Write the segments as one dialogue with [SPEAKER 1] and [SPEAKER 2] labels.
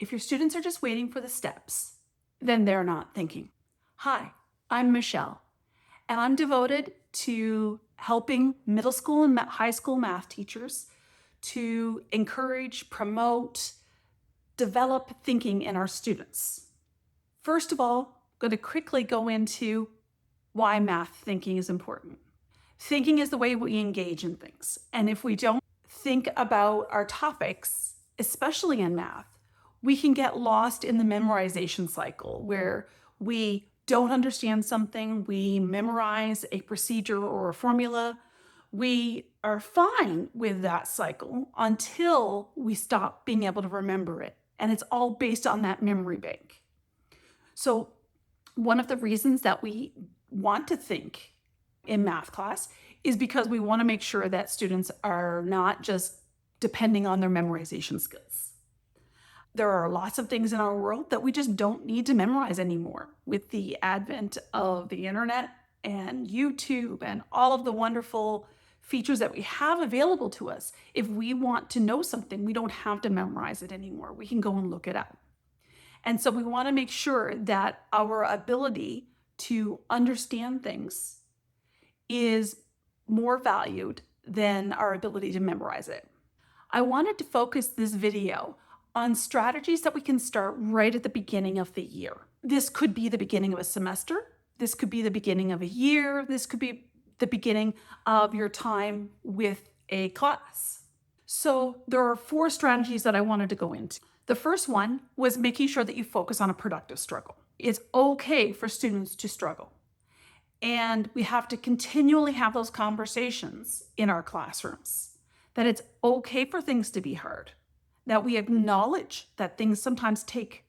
[SPEAKER 1] If your students are just waiting for the steps, then they're not thinking. Hi, I'm Michelle, and I'm devoted to helping middle school and high school math teachers to encourage, promote, develop thinking in our students. First of all, I'm going to quickly go into why math thinking is important. Thinking is the way we engage in things. And if we don't think about our topics, especially in math, we can get lost in the memorization cycle where we don't understand something, we memorize a procedure or a formula. We are fine with that cycle until we stop being able to remember it. And it's all based on that memory bank. So one of the reasons that we want to think in math class is because we want to make sure that students are not just depending on their memorization skills. There are lots of things in our world that we just don't need to memorize anymore. With the advent of the internet and YouTube and all of the wonderful features that we have available to us, if we want to know something, we don't have to memorize it anymore. We can go and look it up. And so we want to make sure that our ability to understand things is more valued than our ability to memorize it. I wanted to focus this video on strategies that we can start right at the beginning of the year. This could be the beginning of a semester. This could be the beginning of a year. This could be the beginning of your time with a class. So there are 4 strategies that I wanted to go into. The first one was making sure that you focus on a productive struggle. It's okay for students to struggle. And we have to continually have those conversations in our classrooms, that it's okay for things to be hard, that we acknowledge that things sometimes take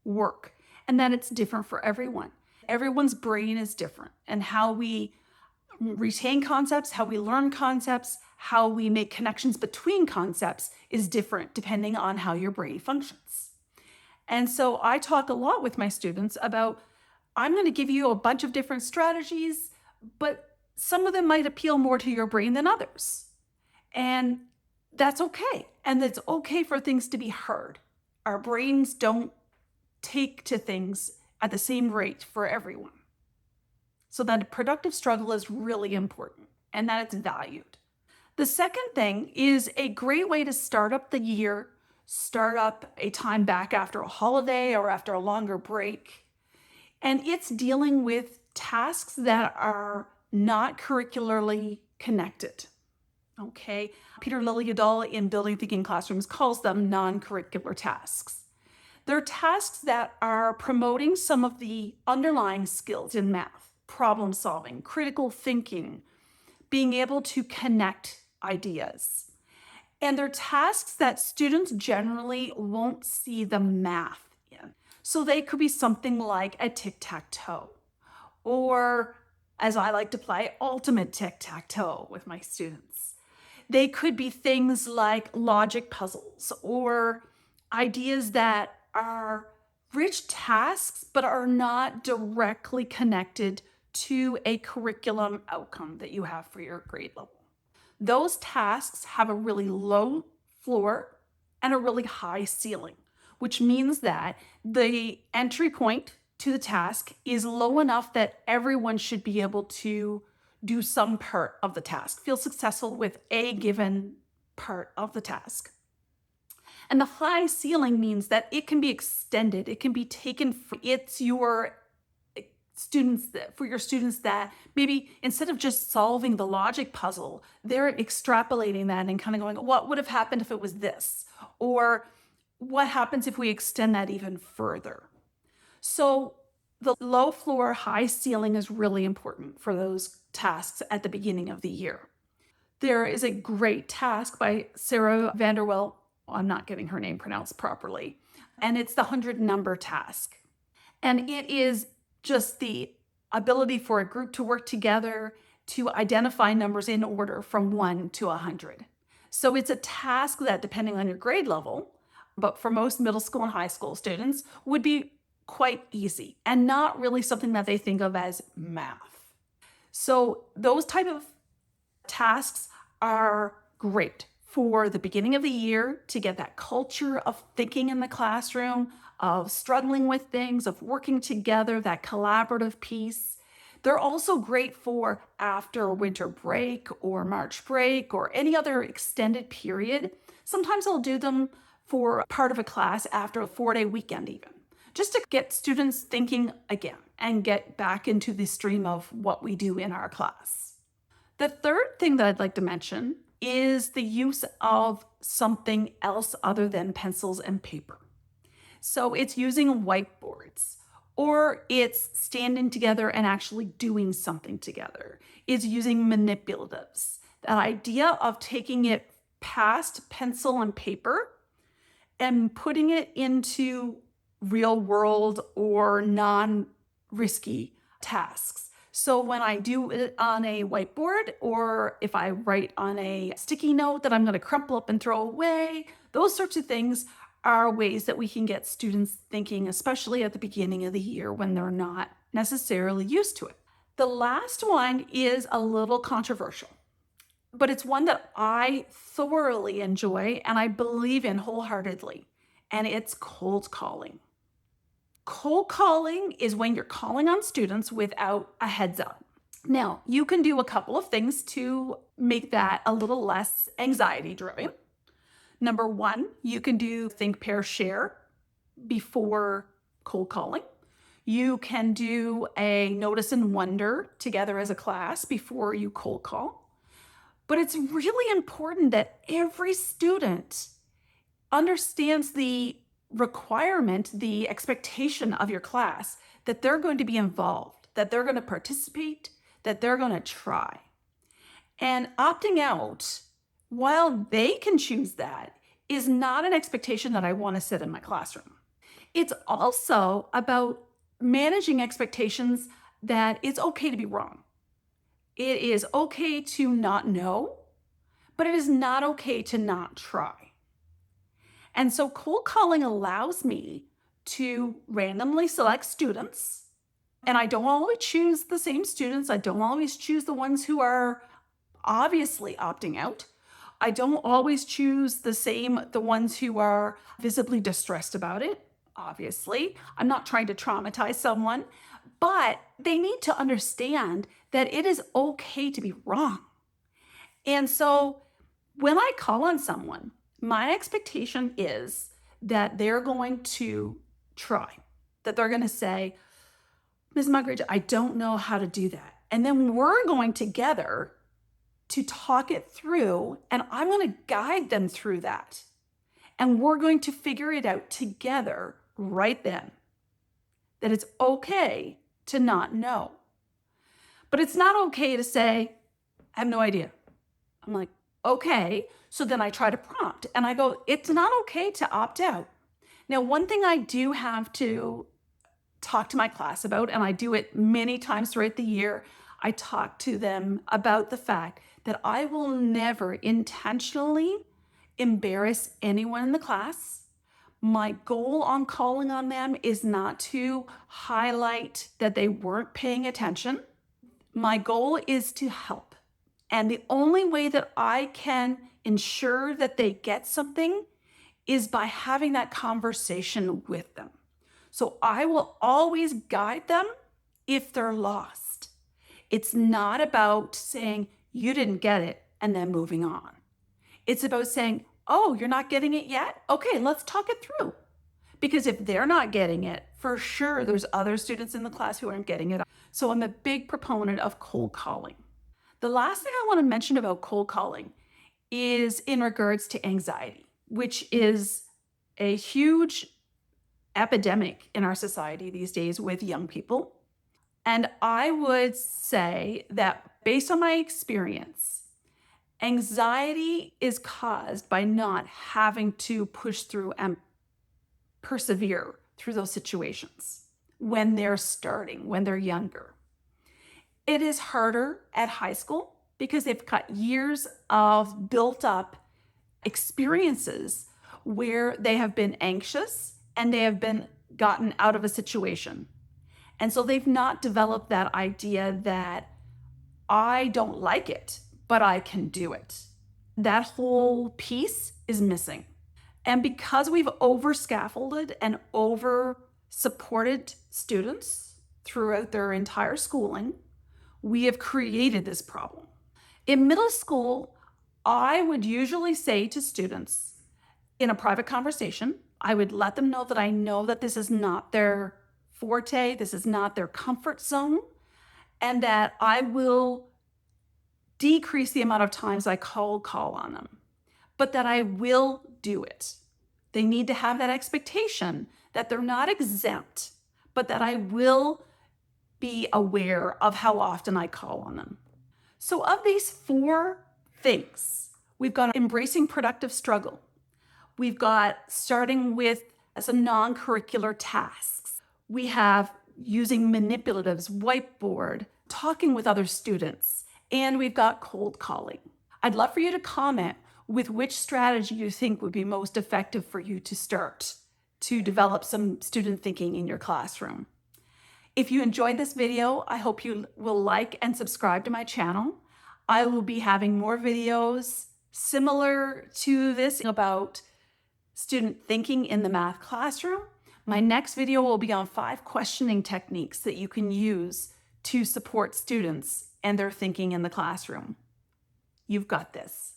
[SPEAKER 1] work, and that it's different for everyone. Everyone's brain is different, and how we retain concepts, how we learn concepts, how we make connections between concepts is different depending on how your brain functions. And so I talk a lot with my students about, I'm going to give you a bunch of different strategies, but some of them might appeal more to your brain than others. And that's okay. And it's okay for things to be hard. Our brains don't take to things at the same rate for everyone. So that a productive struggle is really important and that it's valued. The second thing is a great way to start up the year, start up a time back after a holiday or after a longer break. And it's dealing with tasks that are not curricularly connected. Okay, Peter Liljedahl in Building Thinking Classrooms calls them non-curricular tasks. They're tasks that are promoting some of the underlying skills in math, problem solving, critical thinking, being able to connect ideas. And they're tasks that students generally won't see the math in. So they could be something like a tic-tac-toe, or as I like to play, ultimate tic-tac-toe with my students. They could be things like logic puzzles or ideas that are rich tasks but are not directly connected to a curriculum outcome that you have for your grade level. Those tasks have a really low floor and a really high ceiling, which means that the entry point to the task is low enough that everyone should be able to do some part of the task, feel successful with a given part of the task. And the high ceiling means that it can be extended, it can be taken, it's your students that maybe instead of just solving the logic puzzle, they're extrapolating that and kind of going, what would have happened if it was this? Or what happens if we extend that even further? So the low floor, high ceiling is really important for those tasks at the beginning of the year. There is a great task by Sarah Vanderwell, I'm not getting her name pronounced properly, and it's the 100 number task. And it is just the ability for a group to work together to identify numbers in order from 1 to 100. So it's a task that, depending on your grade level, but for most middle school and high school students, would be quite easy and not really something that they think of as math. So those type of tasks are great for the beginning of the year to get that culture of thinking in the classroom, of struggling with things, of working together, that collaborative piece. They're also great for after winter break or March break or any other extended period. Sometimes I'll do them for part of a class after a 4-day weekend even, just to get students thinking again and get back into the stream of what we do in our class. The third thing that I'd like to mention is the use of something else other than pencils and paper. So it's using whiteboards, or it's standing together and actually doing something together. It's using manipulatives. That idea of taking it past pencil and paper and putting it into real world or non-risky tasks. So when I do it on a whiteboard, or if I write on a sticky note that I'm going to crumple up and throw away, those sorts of things are ways that we can get students thinking, especially at the beginning of the year when they're not necessarily used to it. The last one is a little controversial, but it's one that I thoroughly enjoy and I believe in wholeheartedly, and it's cold calling. Cold calling is when you're calling on students without a heads up. Now, you can do a couple of things to make that a little less anxiety driven. Number one, you can do think, pair, share before cold calling. You can do a notice and wonder together as a class before you cold call. But it's really important that every student understands the requirement, the expectation of your class, that they're going to be involved, that they're going to participate, that they're going to try. And opting out, while they can choose that, is not an expectation that I want to set in my classroom. It's also about managing expectations that it's okay to be wrong. It is okay to not know, but it is not okay to not try. And so cold calling allows me to randomly select students, and I don't always choose the same students. I don't always choose the ones who are obviously opting out. I don't always choose the ones who are visibly distressed about it. Obviously, I'm not trying to traumatize someone, but they need to understand that it is okay to be wrong. And so when I call on someone, my expectation is that they're going to try, that they're going to say, Ms. Muggeridge, I don't know how to do that. And then we're going together to talk it through, and I'm going to guide them through that. And we're going to figure it out together right then, that it's okay to not know. But it's not okay to say, I have no idea. I'm like, okay. So then I try to prompt and I go, it's not okay to opt out. Now, one thing I do have to talk to my class about, and I do it many times throughout the year, I talk to them about the fact that I will never intentionally embarrass anyone in the class. My goal on calling on them is not to highlight that they weren't paying attention. My goal is to help. And the only way that I can ensure that they get something is by having that conversation with them. So I will always guide them if they're lost. It's not about saying, you didn't get it, and then moving on. It's about saying, oh, you're not getting it yet? Okay, let's talk it through. Because if they're not getting it, for sure there's other students in the class who aren't getting it. So I'm a big proponent of cold calling. The last thing I want to mention about cold calling is in regards to anxiety, which is a huge epidemic in our society these days with young people. And I would say that based on my experience, anxiety is caused by not having to push through and persevere through those situations when they're starting, when they're younger. It is harder at high school because they've got years of built up experiences where they have been anxious and they have been gotten out of a situation. And so they've not developed that idea that I don't like it, but I can do it. That whole piece is missing. And because we've over scaffolded and over supported students throughout their entire schooling, we have created this problem. In middle school, I would usually say to students in a private conversation, I would let them know that I know that this is not their forte, this is not their comfort zone, and that I will decrease the amount of times I cold call on them, but that I will do it. They need to have that expectation that they're not exempt, but that I will be aware of how often I call on them. So, of these 4 things, we've got embracing productive struggle. We've got starting with some non-curricular tasks. We have using manipulatives, whiteboard, talking with other students, and we've got cold calling. I'd love for you to comment with which strategy you think would be most effective for you to start to develop some student thinking in your classroom. If you enjoyed this video, I hope you will like and subscribe to my channel. I will be having more videos similar to this about student thinking in the math classroom. My next video will be on 5 questioning techniques that you can use to support students and their thinking in the classroom. You've got this.